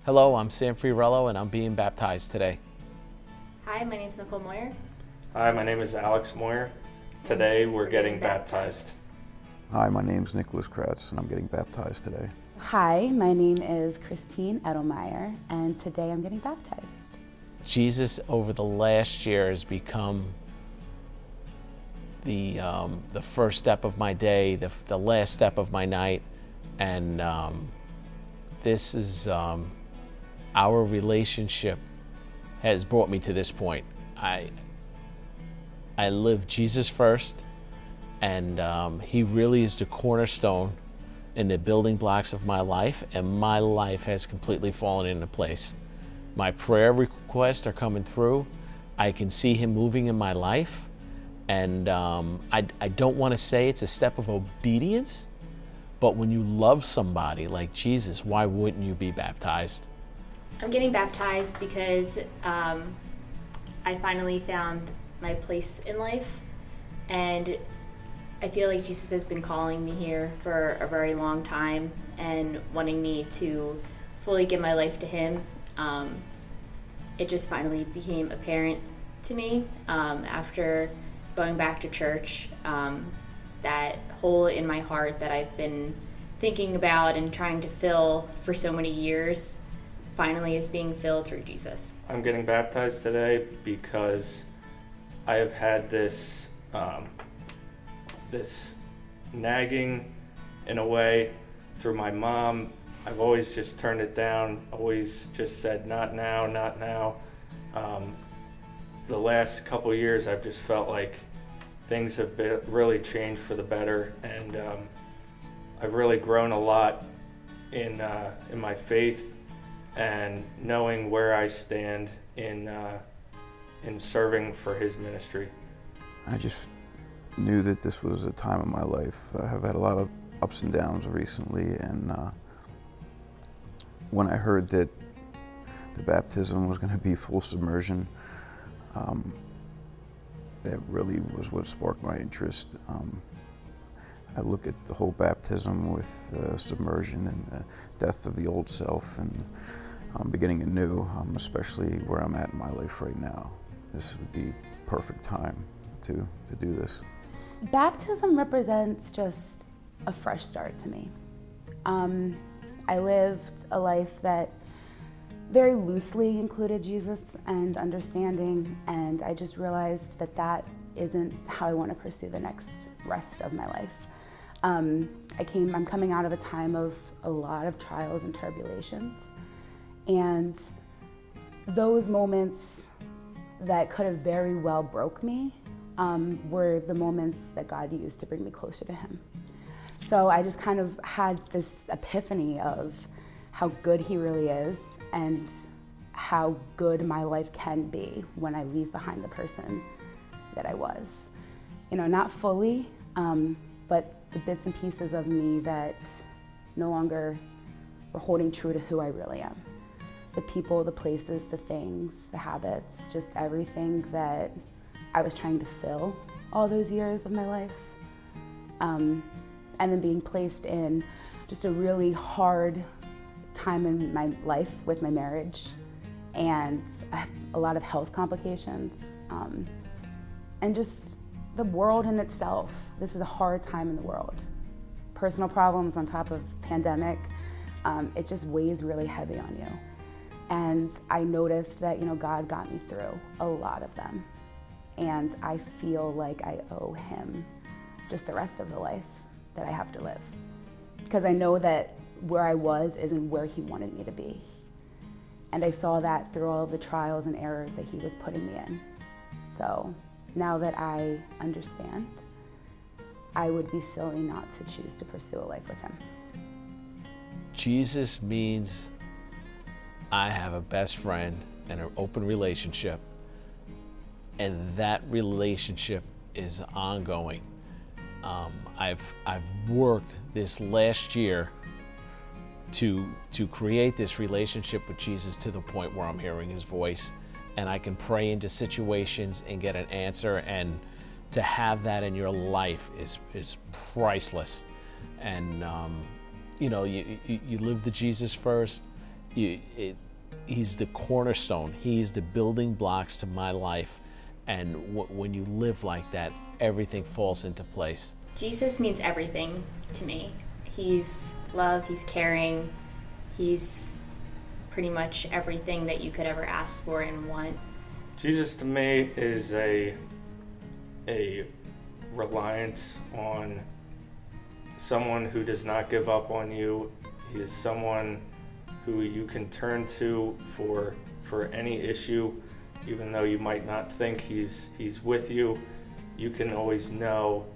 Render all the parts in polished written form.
Hello, I'm Sam Fiorello, and I'm being baptized today. Hi, my name is Nicole Moyer. Hi, my name is Alex Moyer. Today we're getting baptized. Hi, my name's Nicholas Kratz, and I'm getting baptized today. Hi, my name is Christine Edelmeyer, and today I'm getting baptized. Jesus, over the last year, has become the first step of my day, the last step of my night, and this is our relationship has brought me to this point. I live Jesus first, and He really is the cornerstone and the building blocks of my life, and my life has completely fallen into place. My prayer requests are coming through. I can see Him moving in my life, and I don't want to say it's a step of obedience, but when you love somebody like Jesus, why wouldn't you be baptized? I'm getting baptized because I finally found my place in life, and I feel like Jesus has been calling me here for a very long time and wanting me to fully give my life to Him. It just finally became apparent to me after going back to church, that hole in my heart that I've been thinking about and trying to fill for so many years finally is being filled through Jesus. I'm getting baptized today because I have had this nagging in a way through my mom. I've always just turned it down, always just said, not now, not now. The last couple of years, I've just felt like things have really changed for the better, and I've really grown a lot in my faith and knowing where I stand in serving for His ministry. I just knew that this was a time of my life. I have had a lot of ups and downs recently, and when I heard that the baptism was going to be full submersion, that really was what sparked my interest. I look at the whole baptism with submersion and the death of the old self and beginning anew, especially where I'm at in my life right now. This would be perfect time to do this. Baptism represents just a fresh start to me. I lived a life that very loosely included Jesus and understanding, and I just realized that that isn't how I want to pursue the next rest of my life. I'm coming out of a time of a lot of trials and tribulations, and those moments that could have very well broke me were the moments that God used to bring me closer to Him. So I just kind of had this epiphany of how good He really is and how good my life can be when I leave behind the person that I was. You know, not fully, but the bits and pieces of me that no longer were holding true to who I really am. The people, the places, the things, the habits, just everything that I was trying to fill all those years of my life. And then being placed in just a really hard time in my life with my marriage and a lot of health complications, and just the world in itself. This is a hard time in the world. Personal problems on top of pandemic, it just weighs really heavy on you. And I noticed that, God got me through a lot of them. And I feel like I owe Him just the rest of the life that I have to live. Because I know that where I was isn't where He wanted me to be. And I saw that through all of the trials and errors that He was putting me in. So now that I understand, I would be silly not to choose to pursue a life with Him. Jesus means I have a best friend and an open relationship, and that relationship is ongoing. I've worked this last year to create this relationship with Jesus to the point where I'm hearing His voice, and I can pray into situations and get an answer, and to have that in your life is priceless. And you live the Jesus first, He's the cornerstone. He's the building blocks to my life. And when you live like that, everything falls into place. Jesus means everything to me. He's love, he's caring, he's pretty much everything that you could ever ask for and want. Jesus to me is a reliance on someone who does not give up on you. He is someone who you can turn to for any issue, even though you might not think he's with you. You can always know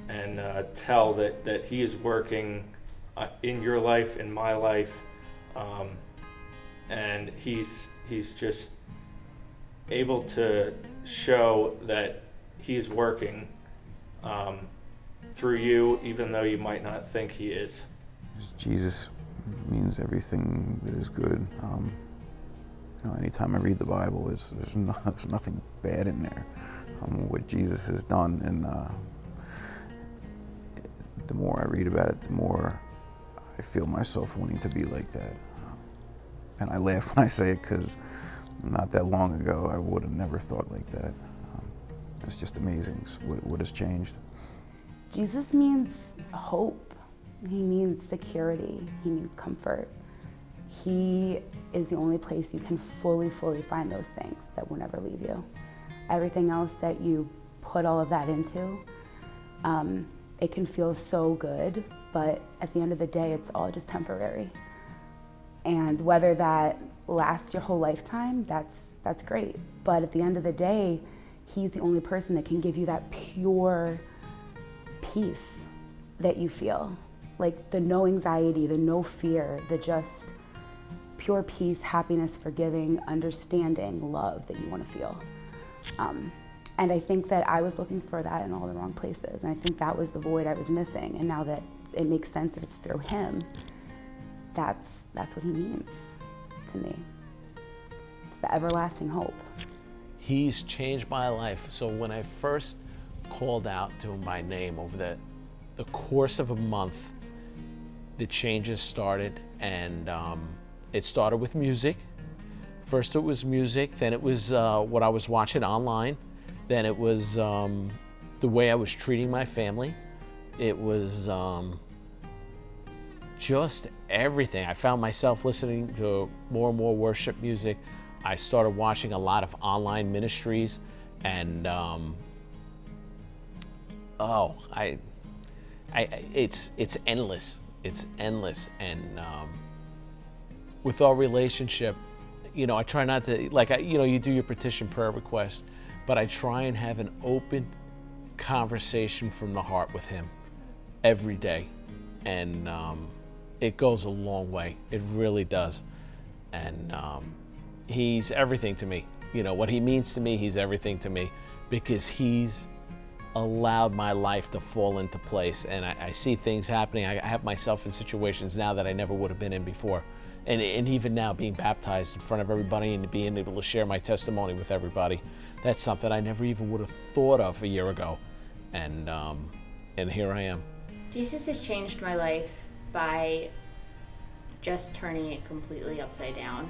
and tell that he is working in your life, in my life, and he's just able to show that he's working through you, even though you might not think he is. Jesus means everything that is good. Anytime I read the Bible, there's nothing bad in there. What Jesus has done, and the more I read about it, the more I feel myself wanting to be like that. And I laugh when I say it, because not that long ago I would have never thought like that. It's just amazing what has changed. Jesus means hope. He means security. He means comfort. He is the only place you can fully find those things that will never leave you. Everything else that you put all of that into, it can feel so good, but at the end of the day, it's all just temporary. And whether that lasts your whole lifetime, that's great. But at the end of the day, he's the only person that can give you that pure peace that you feel. Like the no anxiety, the no fear, the just pure peace, happiness, forgiving, understanding, love that you want to feel. And I think that I was looking for that in all the wrong places. And I think that was the void I was missing. And now that it makes sense that it's through him, that's what he means to me. It's the everlasting hope. He's changed my life. So when I first called out to him by name over the course of a month, the changes started, and it started with music. First it was music, then it was what I was watching online, then it was the way I was treating my family. It was just everything. I found myself listening to more and more worship music. I started watching a lot of online ministries, and it's endless. It's endless, and with our relationship, I try not to, you do your petition prayer request, but I try and have an open conversation from the heart with him every day, and it goes a long way. It really does, and he's everything to me. What he means to me, he's everything to me, because he's allowed my life to fall into place, and I see things happening. I have myself in situations now that I never would have been in before, and even now being baptized in front of everybody and being able to share my testimony with everybody, that's something I never even would have thought of a year ago, and here I am. Jesus has changed my life by just turning it completely upside down.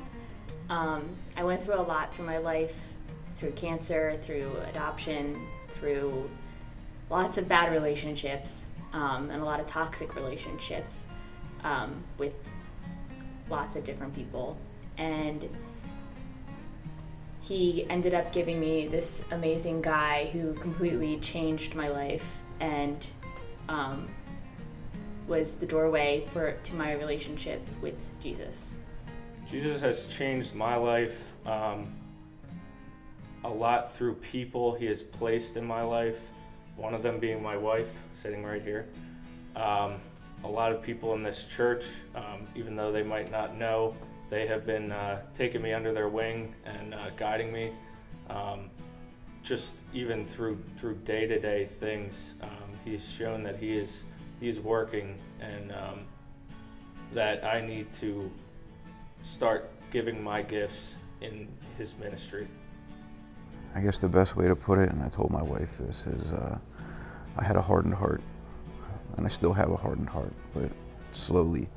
I went through a lot through my life, through cancer, through adoption, through lots of bad relationships, and a lot of toxic relationships with lots of different people. And he ended up giving me this amazing guy who completely changed my life and was the doorway to my relationship with Jesus. Jesus has changed my life a lot through people he has placed in my life, one of them being my wife, sitting right here. A lot of people in this church, even though they might not know, they have been taking me under their wing and guiding me, just even through day-to-day things. He's shown that he's working, and that I need to start giving my gifts in his ministry. I guess the best way to put it, and I told my wife this, is I had a hardened heart, and I still have a hardened heart, but slowly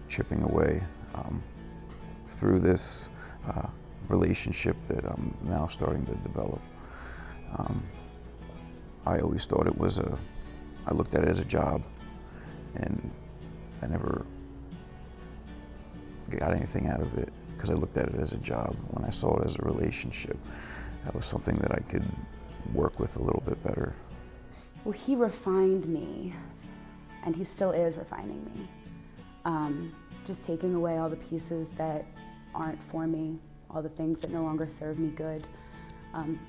chipping away through this relationship that I'm now starting to develop. I always thought I looked at it as a job, and I never got anything out of it because I looked at it as a job. When I saw it as a relationship, that was something that I could work with a little bit better. Well, he refined me, and he still is refining me. Just taking away all the pieces that aren't for me, all the things that no longer serve me good,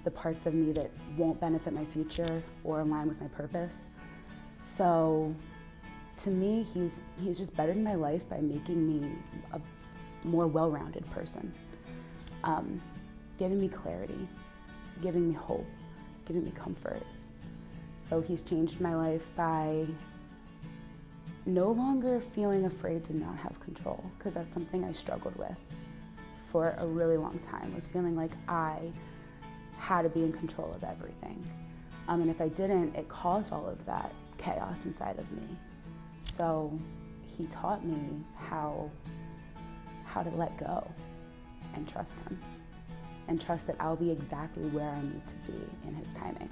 the parts of me that won't benefit my future or align with my purpose. So, to me, he's just bettered my life by making me a more well-rounded person, giving me clarity, giving me hope, giving me comfort. So he's changed my life by no longer feeling afraid to not have control, because that's something I struggled with for a really long time, was feeling like I had to be in control of everything. And if I didn't, it caused all of that chaos inside of me. So he taught me how to let go and trust him, and trust that I'll be exactly where I need to be in his timing.